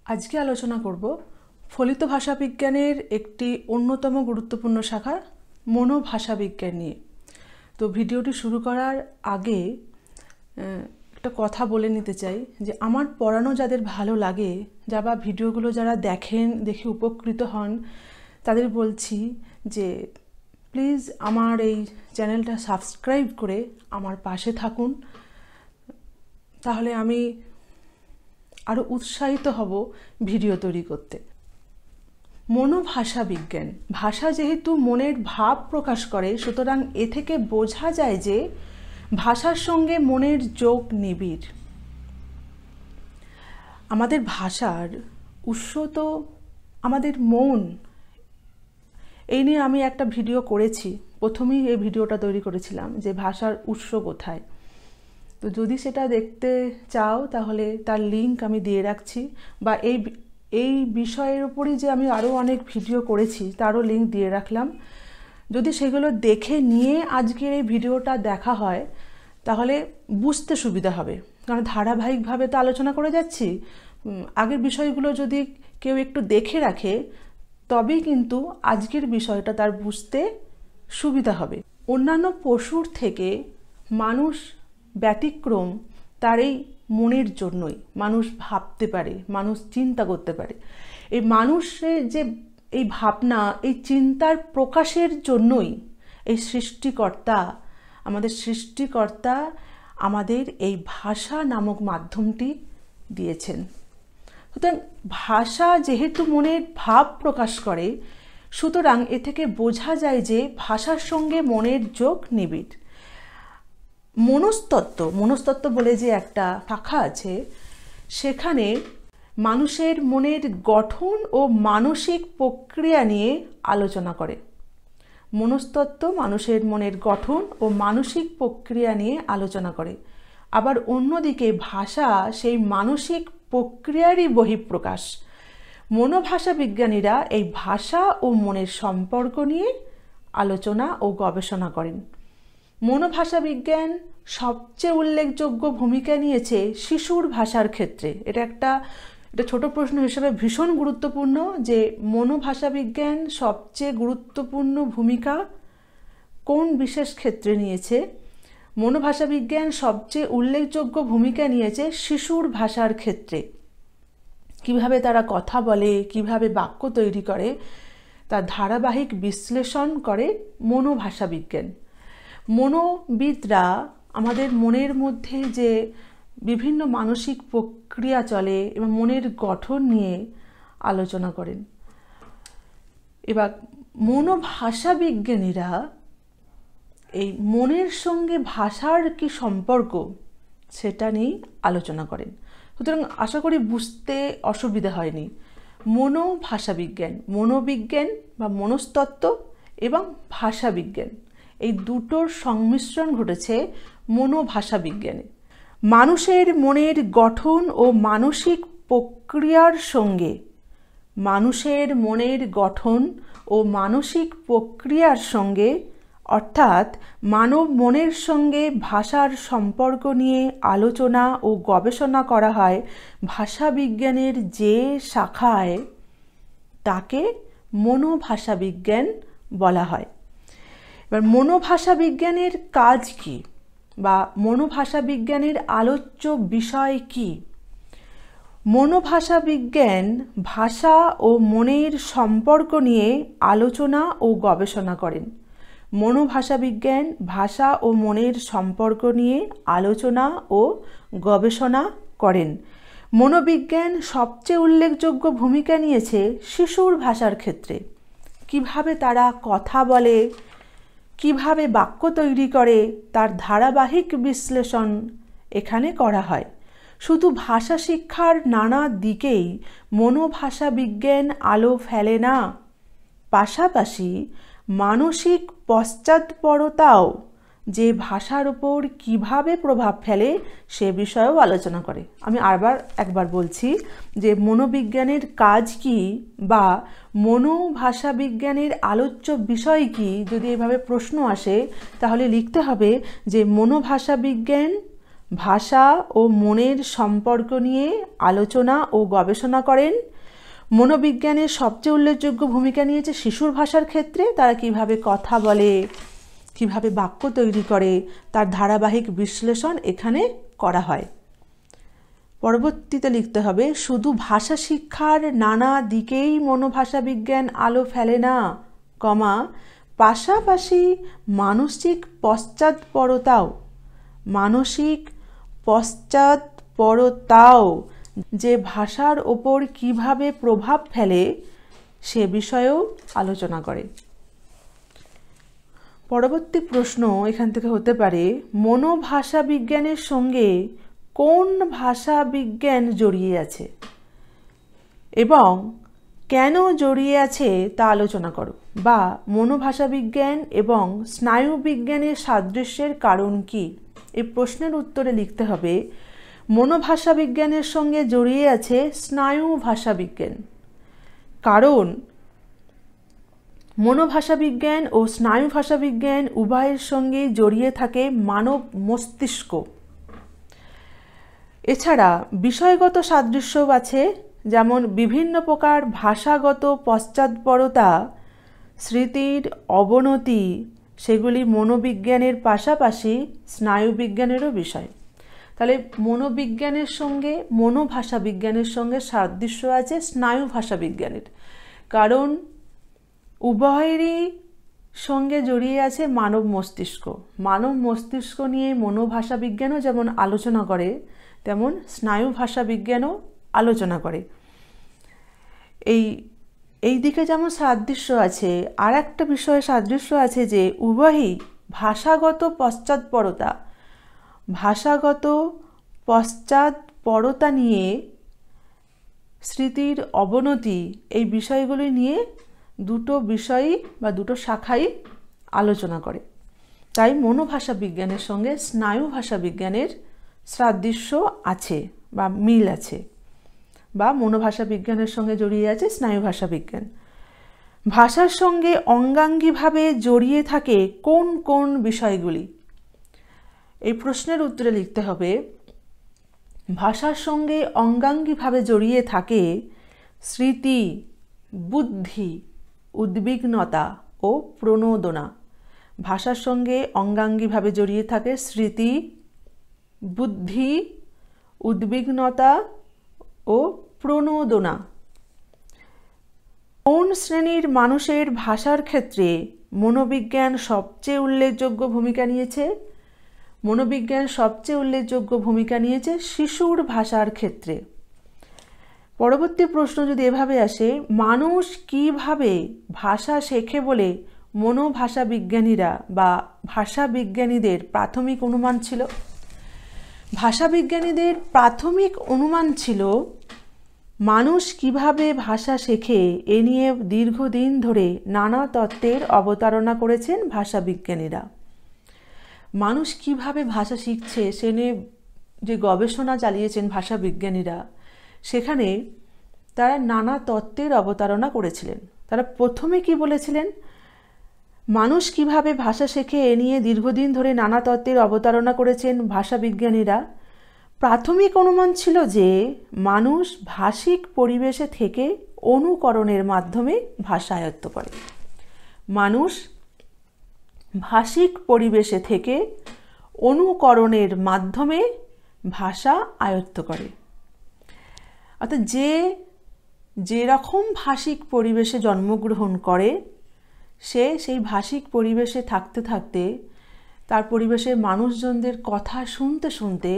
আজকে আলোচনা করব ফলিত ভাষাবিজ্ঞানের একটি অন্যতম গুরুত্বপূর্ণ শাখা মনোভাষাবিজ্ঞান নিয়ে। তো ভিডিওটি শুরু করার আগে একটা কথা বলে নিতে চাই যে আমার পড়ানো যাদের ভালো লাগে, বা ভিডিওগুলো যারা দেখে উপকৃত হন, তাদের বলছি যে প্লিজ আমার এই চ্যানেলটা সাবস্ক্রাইব করে আমার পাশে থাকুন। তাহলে আমি আরও উৎসাহিত হব ভিডিও তৈরি করতে। মনোভাষা বিজ্ঞান, ভাষা যেহেতু মনের ভাব প্রকাশ করে, সুতরাং এ থেকে বোঝা যায় যে ভাষার সঙ্গে মনের যোগ নিবিড়। আমাদের ভাষার উৎস তো আমাদের মন। এই নিয়ে আমি একটা ভিডিও করেছি, প্রথমেই এই ভিডিওটা তৈরি করেছিলাম যে ভাষার উৎস কোথায়। তো যদি সেটা দেখতে চাও তাহলে তার লিঙ্ক আমি দিয়ে রাখছি, বা এই বিষয়ের উপরই যে আমি আরও অনেক ভিডিও করেছি তারও লিঙ্ক দিয়ে রাখলাম। যদি সেগুলো দেখে নিয়ে আজকের এই ভিডিওটা দেখা হয় তাহলে বুঝতে সুবিধা হবে, কারণ ধারাবাহিকভাবে তো আলোচনা করে যাচ্ছি। আগের বিষয়গুলো যদি কেউ একটু দেখে রাখে তবেই কিন্তু আজকের বিষয়টা তার বুঝতে সুবিধা হবে। অন্যান্য পশুর থেকে মানুষ ব্যতিক্রম তার এই মনের জন্যই। মানুষ ভাবতে পারে, মানুষ চিন্তা করতে পারে। এই মানুষের যে এই ভাবনা, এই চিন্তার প্রকাশের জন্যই এই আমাদের সৃষ্টিকর্তা আমাদের এই ভাষা নামক মাধ্যমটি দিয়েছেন। সুতরাং ভাষা যেহেতু মনের ভাব প্রকাশ করে, সুতরাং এ থেকে বোঝা যায় যে ভাষার সঙ্গে মনের যোগ নিবিড়। মনস্তত্ত্ব বলে যে একটা শাখা আছে, সেখানে মানুষের মনের গঠন ও মানসিক প্রক্রিয়া নিয়ে আলোচনা করে। মনস্তত্ত্ব মানুষের মনের গঠন ও মানসিক প্রক্রিয়া নিয়ে আলোচনা করে। আবার অন্যদিকে ভাষা সেই মানসিক প্রক্রিয়ারই বহিঃপ্রকাশ। মনোভাষা বিজ্ঞানীরা এই ভাষা ও মনের সম্পর্ক নিয়ে আলোচনা ও গবেষণা করেন। মনোভাষা বিজ্ঞান সবচেয়ে উল্লেখযোগ্য ভূমিকা নিয়েছে শিশুর ভাষার ক্ষেত্রে। এটা ছোট প্রশ্ন হিসেবে ভীষণ গুরুত্বপূর্ণ যে মনোভাষা বিজ্ঞান সবচেয়ে গুরুত্বপূর্ণ ভূমিকা কোন বিশেষ ক্ষেত্রে নিয়েছে। মনোভাষা বিজ্ঞান সবচেয়ে উল্লেখযোগ্য ভূমিকা নিয়েছে শিশুর ভাষার ক্ষেত্রে। কিভাবে তারা কথা বলে, কিভাবে বাক্য তৈরি করে, তার ধারাবাহিক বিশ্লেষণ করে মনোভাষা বিজ্ঞান। মনোবিদরা আমাদের মনের মধ্যে যে বিভিন্ন মানসিক প্রক্রিয়া চলে এবং মনের গঠন নিয়ে আলোচনা করেন। এবার মনোভাষা বিজ্ঞানীরা এই মনের সঙ্গে ভাষার কি সম্পর্ক সেটা নিয়ে আলোচনা করেন। সুতরাং আশা করি বুঝতে অসুবিধা হয়নি। মনোবিজ্ঞান বা মনস্তত্ত্ব এবং ভাষা বিজ্ঞান, এই দুটোর সংমিশ্রণ ঘটেছে মনোভাষা বিজ্ঞানে। মানুষের মনের গঠন ও মানসিক প্রক্রিয়ার সঙ্গে অর্থাৎ মানব মনের সঙ্গে ভাষার সম্পর্ক নিয়ে আলোচনা ও গবেষণা করা হয় ভাষা বিজ্ঞানের যে শাখায়, তাকে মনোভাষা বিজ্ঞান বলা হয়। এবার মনোভাষা বিজ্ঞানের কাজ কি, বা মনোভাষা বিজ্ঞানের আলোচ্য বিষয় কি? মনোভাষা বিজ্ঞান ভাষা ও মনের সম্পর্ক নিয়ে আলোচনা ও গবেষণা করেন। মনোভাষা বিজ্ঞান ভাষা ও মনের সম্পর্ক নিয়ে আলোচনা ও গবেষণা করেন। মনোবিজ্ঞান সবচেয়ে উল্লেখযোগ্য ভূমিকা নিয়েছে শিশুর ভাষার ক্ষেত্রে। কিভাবে তারা কথা বলে, কিভাবে বাক্য তৈরি করে, তার ধারাবাহিক বিশ্লেষণ এখানে করা হয়। শুধু ভাষা শিক্ষার নানা দিকেই মনোভাষা বিজ্ঞান আলো ফেলে না, পাশাপাশি মানসিক পশ্চাৎপরতাও যে ভাষার উপর কিভাবে প্রভাব ফেলে সে বিষয়েও আলোচনা করে। আমি একবার বলছি যে মনোবিজ্ঞানের কাজ কি, বা মনোভাষা বিজ্ঞানের আলোচ্য বিষয় কি। যদি এভাবে প্রশ্ন আসে তাহলে লিখতে হবে যে মনোভাষা বিজ্ঞান ভাষা ও মনের সম্পর্ক নিয়ে আলোচনা ও গবেষণা করেন। মনোবিজ্ঞানের সবচেয়ে উল্লেখযোগ্য ভূমিকা নিয়েছে শিশুর ভাষার ক্ষেত্রে। তারা কিভাবে কথা বলে, কিভাবে বাক্য তৈরি করে, তার ধারাবাহিক বিশ্লেষণ এখানে করা হয়। পরবর্তীতে লিখতে হবে, শুধু ভাষা শিক্ষার নানা দিকেই মনোভাষা বিজ্ঞান আলো ফেলে না, পাশাপাশি মানসিক পশ্চাৎপরতাও যে ভাষার ওপর কিভাবে প্রভাব ফেলে সে বিষয়েও আলোচনা করে। পরবর্তী প্রশ্ন এখান থেকে হতে পারে, মনোভাষা বিজ্ঞানের সঙ্গে কোন ভাষা বিজ্ঞান জড়িয়ে আছে এবং কেন জড়িয়ে আছে তা আলোচনা করো, বা মনোভাষা বিজ্ঞান এবং স্নায়ু বিজ্ঞানের সাদৃশ্যের কারণ কি। এই প্রশ্নের উত্তরে লিখতে হবে, মনোভাষা বিজ্ঞানের সঙ্গে জড়িয়ে আছে স্নায়ু ভাষা বিজ্ঞান, কারণ মনোভাষা বিজ্ঞান ও স্নায়ু ভাষা বিজ্ঞান উভয়ের সঙ্গেই জড়িয়ে থাকে মানব মস্তিষ্ক। এছাড়া বিষয়গত সাদৃশ্যও আছে, যেমন বিভিন্ন প্রকার ভাষাগত পশ্চাৎপরতা, স্মৃতির অবনতি, সেগুলি মনোবিজ্ঞানের পাশাপাশি স্নায়ুবিজ্ঞানেরও বিষয়। তাহলে মনোবিজ্ঞানের সঙ্গে মনোভাষা বিজ্ঞানের সঙ্গে সাদৃশ্য আছে স্নায়ু ভাষা বিজ্ঞানের, কারণ উভয়েরই সঙ্গে জড়িয়ে আছে মানব মস্তিষ্ক। মানব মস্তিষ্ক নিয়ে মনোভাষা বিজ্ঞানও যেমন আলোচনা করে, তেমন স্নায়ু ভাষা বিজ্ঞানও আলোচনা করে। এই দিকে যেমন সাদৃশ্য আছে, আর একটা বিষয়ে সাদৃশ্য আছে যে উভয়ই ভাষাগত পশ্চাৎপরতা নিয়ে, স্মৃতির অবনতি, এই বিষয়গুলি নিয়ে দুটো বিষয়ই বা দুটো শাখাই আলোচনা করে। তাই মনোভাষা বিজ্ঞানের সঙ্গে স্নায়ু ভাষা বিজ্ঞানের সাদৃশ্য আছে বা মিল আছে, বা মনোভাষা বিজ্ঞানের সঙ্গে জড়িয়ে আছে স্নায়ু ভাষা বিজ্ঞান। ভাষার সঙ্গে অঙ্গাঙ্গিভাবে জড়িয়ে থাকে কোন কোন বিষয়গুলি। এই প্রশ্নের উত্তরে লিখতে হবে, ভাষার সঙ্গে অঙ্গাঙ্গিভাবে জড়িয়ে থাকে স্মৃতি, বুদ্ধি, উদ্বিগ্নতা ও প্রণোদনা। ভাষার সঙ্গে অঙ্গাঙ্গিভাবে জড়িয়ে থাকে স্মৃতি, বুদ্ধি, উদ্বিগ্নতা ও প্রণোদনা। কোন শ্রেণীর মানুষের ভাষার ক্ষেত্রে মনোবিজ্ঞান সবচেয়ে উল্লেখযোগ্য ভূমিকা নিয়েছে? মনোবিজ্ঞান সবচেয়ে উল্লেখযোগ্য ভূমিকা নিয়েছে শিশুর ভাষার ক্ষেত্রে। পরবর্তী প্রশ্ন যদি এভাবে আসে, মানুষ কিভাবে ভাষা শেখে বলে মনোভাষা বিজ্ঞানীরা বা ভাষা বিজ্ঞানীদের প্রাথমিক অনুমান ছিল? ভাষা বিজ্ঞানীদের প্রাথমিক অনুমান ছিল মানুষ কিভাবে ভাষা শেখে এ নিয়ে দীর্ঘদিন ধরে নানা তত্ত্বের অবতারণা করেছেন ভাষা বিজ্ঞানীরা। মানুষ কিভাবে ভাষা শিখছে সে নিয়ে যে গবেষণা চালিয়েছেন ভাষা বিজ্ঞানীরা, সেখানে তারা নানা তত্ত্বের অবতারণা করেছিলেন। তারা প্রথমে কি বলেছিলেন, মানুষ কিভাবে ভাষা শেখে এ নিয়ে দীর্ঘদিন ধরে নানা তত্ত্বের অবতারণা করেছেন ভাষা বিজ্ঞানীরা। প্রাথমিক অনুমান ছিল যে মানুষ ভাষিক পরিবেশে থেকে অনুকরণের মাধ্যমে ভাষা আয়ত্ত করে। মানুষ ভাষিক পরিবেশে থেকে অনুকরণের মাধ্যমে ভাষা আয়ত্ত করে। অর্থাৎ যেরকম ভাষিক পরিবেশে জন্মগ্রহণ করে সে সেই ভাষিক পরিবেশে থাকতে থাকতে তার পরিবেশের মানুষজনদের কথা শুনতে শুনতে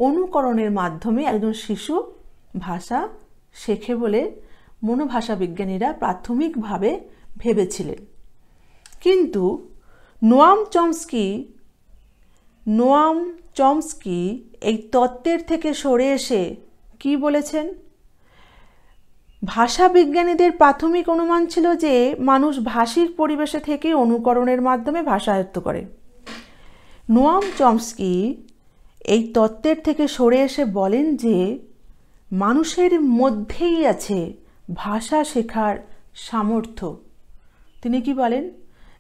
অনুকরণের মাধ্যমে একজন শিশু ভাষা শেখে বলে মনোভাষা বিজ্ঞানীরা প্রাথমিকভাবে ভেবেছিলেন। কিন্তু নোয়াম চমস্কি এই তত্ত্বের থেকে সরে এসে কি বলেছেন? ভাষা বিজ্ঞানীদের প্রাথমিক অনুমান ছিল যে মানুষ ভাষিক পরিবেশে থেকে অনুকরণের মাধ্যমে ভাষা আয়ত্ত করে। নোয়াম চমস্কি এই তত্ত্বের থেকে সরে এসে বলেন যে মানুষের মধ্যেই আছে ভাষা শেখার সামর্থ্য। তিনি কি বলেন,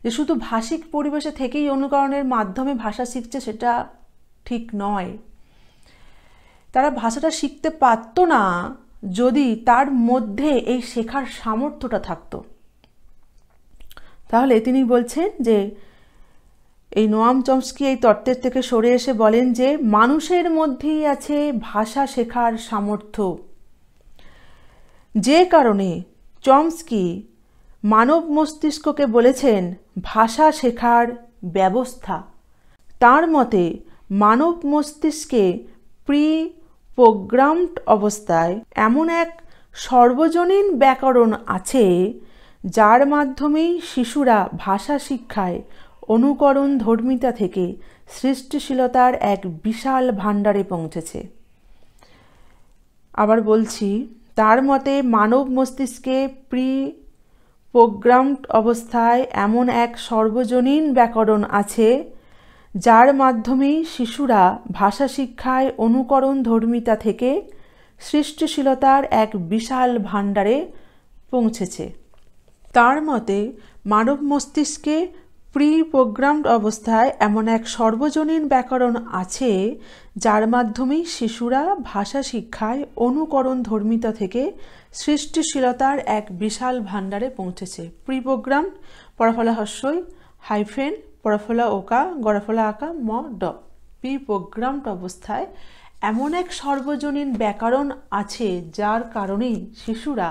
যে শুধু ভাষিক পরিবেশে থেকেই অনুকরণের মাধ্যমে ভাষা শিখছে সেটা ঠিক নয়। তারা ভাষাটা শিখতে পারতো না যদি তার মধ্যে এই শেখার সামর্থ্যটা থাকতো। তাহলে তিনি বলছেন যে এই নোয়াম চমস্কি এই তত্ত্বের থেকে সরে এসে বলেন যে মানুষের মধ্যেই আছে ভাষা শেখার সামর্থ্য, যে কারণে চমস্কি মানব মস্তিষ্ককে বলেছেন ভাষা শেখার ব্যবস্থা। তার মতে মানব মস্তিষ্কে প্রি প্রোগ্রামড অবস্থায় এমন এক সর্বজনীন ব্যাকরণ আছে যার মাধ্যমেই শিশুরা ভাষা শিক্ষায় অনুকরণ ধর্মিতা থেকে সৃষ্টিশীলতার এক বিশাল ভাণ্ডারে পৌঁছেছে। আবার বলছি, তার মতে মানব মস্তিষ্কে প্রি প্রোগ্রামড অবস্থায় এমন এক সর্বজনীন ব্যাকরণ আছে যার মাধ্যমেই শিশুরা ভাষা শিক্ষায় অনুকরণ ধর্মিতা থেকে সৃষ্টিশীলতার এক বিশাল ভাণ্ডারে পৌঁছেছে। তার মতে মানব মস্তিষ্কে প্রি প্রোগ্রামড অবস্থায় এমন এক সর্বজনীন ব্যাকরণ আছে যার মাধ্যমেই শিশুরা ভাষা শিক্ষায় অনুকরণ ধর্মিতা থেকে সৃষ্টিশীলতার এক বিশাল ভাণ্ডারে পৌঁছেছে। প্রি প্রোগ্রাম পরফলা হস্যই হাইফেন পরফলা ওকা গড়ফলা আকা ম ড। প্রি প্রোগ্রামড অবস্থায় এমন এক সর্বজনীন ব্যাকরণ আছে যার কারণেই শিশুরা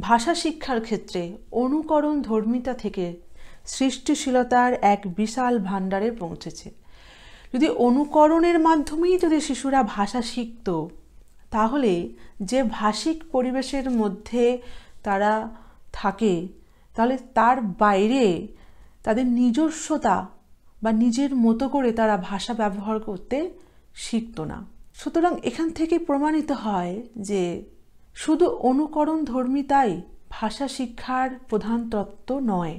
ভাষা শিক্ষার ক্ষেত্রে অনুকরণ ধর্মিতা থেকে সৃষ্টিশীলতার এক বিশাল ভাণ্ডারে পৌঁছেছে। যদি অনুকরণের মাধ্যমেই যদি শিশুরা ভাষা শিখত, তাহলে যে ভাষিক পরিবেশের মধ্যে তারা থাকে, তাহলে তার বাইরে তাদের নিজস্বতা বা নিজের মতো করে তারা ভাষা ব্যবহার করতে শিখত না। সুতরাং এখান থেকে প্রমাণিত হয় যে শুধু অনুকরণ ধর্মিতাই ভাষা শিক্ষার প্রধান তত্ত্ব নয়।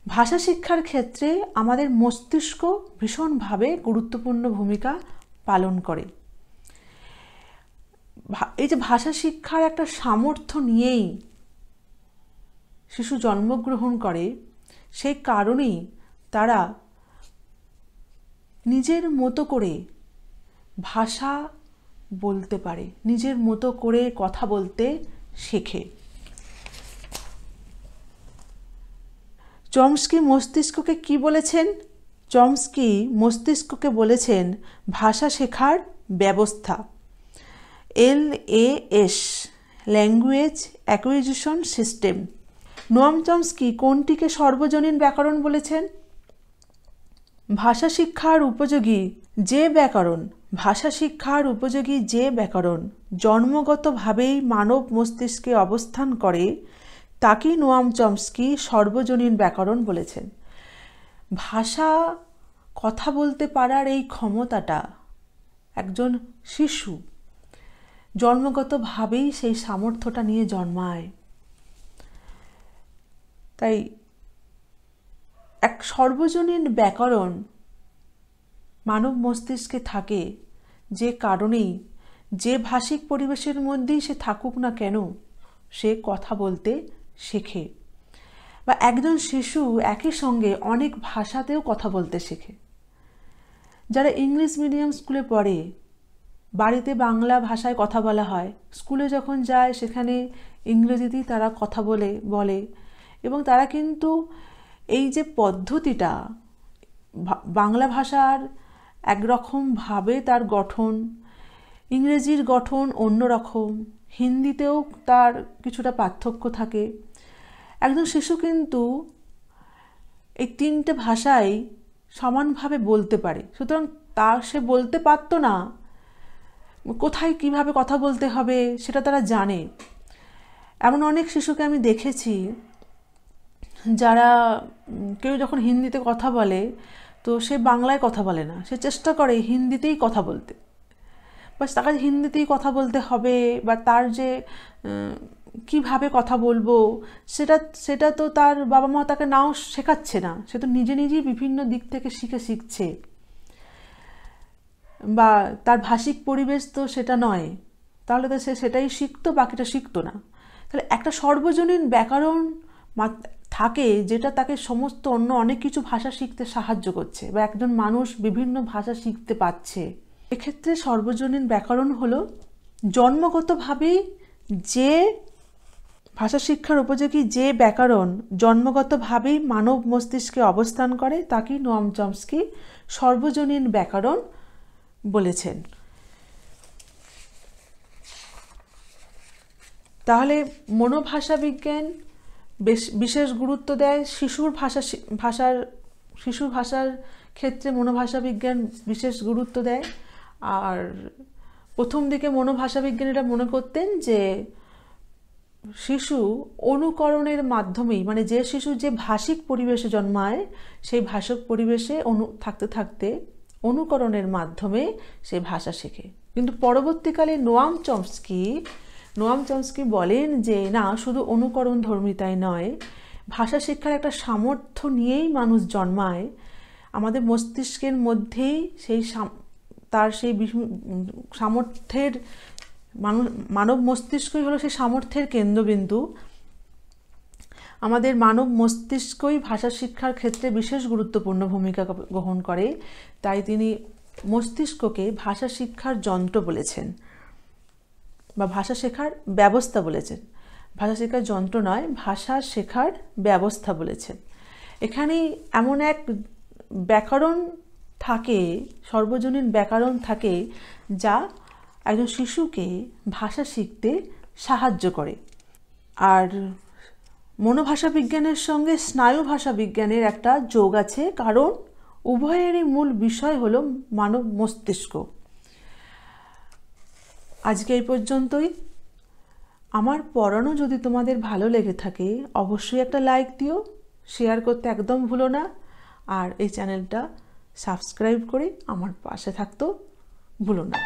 ভাষা শিক্ষার ক্ষেত্রে আমাদের মস্তিষ্ক ভীষণভাবে গুরুত্বপূর্ণ ভূমিকা পালন করে। এই যে ভাষা শিক্ষার একটা সামর্থ্য নিয়েই শিশু জন্মগ্রহণ করে, সেই কারণেই তারা নিজের মতো করে ভাষা বলতে পারে, নিজের মতো করে কথা বলতে শেখে। চমস্কি মস্তিষ্ককে কি বলেছেন? চমস্কি মস্তিষ্ককে বলেছেন ভাষা শেখার ব্যবস্থা, LAS, language acquisition system. Noam Chomsky কোনটিকে সর্বজনীন ব্যাকরণ বলেছেন? ভাষা শিক্ষার উপযোগী যে ব্যাকরণ, ভাষা শিক্ষার উপযোগী যে ব্যাকরণ জন্মগতভাবেই মানব মস্তিষ্কে অবস্থান করে তাকেই নোয়াম চমস্কি সর্বজনীন ব্যাকরণ বলেছেন। ভাষা কথা বলতে পারার এই ক্ষমতাটা একজন শিশু জন্মগতভাবেই সেই সামর্থ্যটা নিয়ে জন্মায়। তাই এক সর্বজনীন ব্যাকরণ মানব মস্তিষ্কে থাকে, যে কারণেই যে ভাষিক পরিবেশের মধ্যেই সে থাকুক না কেন সে কথা বলতে শেখে। বা একজন শিশু একই সঙ্গে অনেক ভাষাতেও কথা বলতে শেখে। যারা ইংলিশ মিডিয়াম স্কুলে পড়ে, বাড়িতে বাংলা ভাষায় কথা বলা হয়, স্কুলে যখন যায় সেখানে ইংরেজিতেই তারা কথা বলে এবং তারা কিন্তু এই যে পদ্ধতিটা, বাংলা ভাষার একরকমভাবে তার গঠন, ইংরেজির গঠন অন্যরকম, হিন্দিতেও তার কিছুটা পার্থক্য থাকে। একজন শিশু কিন্তু এই তিনটে ভাষাই সমানভাবে বলতে পারে। সুতরাং সে বলতে পারতো না কোথায় কিভাবে কথা বলতে হবে সেটা তারা জানে। এমন অনেক শিশুকে আমি দেখেছি যারা কেউ যখন হিন্দিতে কথা বলে তো সে বাংলায় কথা বলে না, সে চেষ্টা করে হিন্দিতেই কথা বলতে, বাস তাকে হিন্দিতেই কথা বলতে হবে বা তার যে কিভাবে কথা বলবো সেটা তো তার বাবা মা তাকে নাও শেখাচ্ছে না, সে তো নিজেই বিভিন্ন দিক থেকে শিখছে, বা তার ভাষিক পরিবেশ তো সেটা নয়, তাহলে তো সে সেটাই শিখতো, বাকিটা শিখতো না। তাহলে একটা সর্বজনীন ব্যাকরণ থাকে যেটা তাকে সমস্ত অন্য অনেক কিছু ভাষা শিখতে সাহায্য করছে, বা একজন মানুষ বিভিন্ন ভাষা শিখতে পারছে। এক্ষেত্রে সর্বজনীন ব্যাকরণ হলো জন্মগতভাবেই যে ভাষা শিক্ষার উপযোগী যে ব্যাকরণ জন্মগতভাবেই মানব মস্তিষ্কে অবস্থান করে তাকে নোয়াম চমস্কি সর্বজনীন ব্যাকরণ বলেছেন। তাহলে মনোভাষা বিজ্ঞান বিশেষ গুরুত্ব দেয় শিশুর ভাষার ক্ষেত্রে মনোভাষা বিজ্ঞান বিশেষ গুরুত্ব দেয়। আর প্রথম দিকে মনোভাষা বিজ্ঞানীরা মনে করতেন যে শিশু অনুকরণের মাধ্যমেই, মানে যে শিশু যে ভাষিক পরিবেশে জন্মায় সেই ভাষিক পরিবেশে থাকতে থাকতে অনুকরণের মাধ্যমে সে ভাষা শেখে। কিন্তু পরবর্তীকালে নোয়াম চমস্কি বলেন যে না, শুধু অনুকরণ ধর্মিতাই নয়, ভাষা শিক্ষার একটা সামর্থ্য নিয়েই মানুষ জন্মায়। আমাদের মস্তিষ্কের মধ্যেই সেই সামর্থ্যের মানব মস্তিষ্কই হলো সেই সামর্থ্যের কেন্দ্রবিন্দু। আমাদের মানব মস্তিষ্কই ভাষা শিক্ষার ক্ষেত্রে বিশেষ গুরুত্বপূর্ণ ভূমিকা গ্রহণ করে। তাই তিনি মস্তিষ্ককে ভাষা শিক্ষার যন্ত্র বলেছেন বা ভাষা শেখার ব্যবস্থা বলেছেন। ভাষা শেখার যন্ত্র নয়, ভাষা শেখার ব্যবস্থা বলেছেন। এখানে এমন এক ব্যাকরণ থাকে, সর্বজনীন ব্যাকরণ থাকে, যা একজন শিশুকে ভাষা শিখতে সাহায্য করে। আর মনোভাষা বিজ্ঞানের সঙ্গে স্নায়ু ভাষা বিজ্ঞানের একটা যোগ আছে, কারণ উভয়েরই মূল বিষয় হলো মানব মস্তিষ্ক। আজকে এই পর্যন্তই। আমার পড়ানো যদি তোমাদের ভালো লেগে থাকে অবশ্যই একটা লাইক দিও, শেয়ার করতে একদম ভুলো না, আর এই চ্যানেলটা সাবস্ক্রাইব করে আমার পাশে থাকতেও ভুলো না।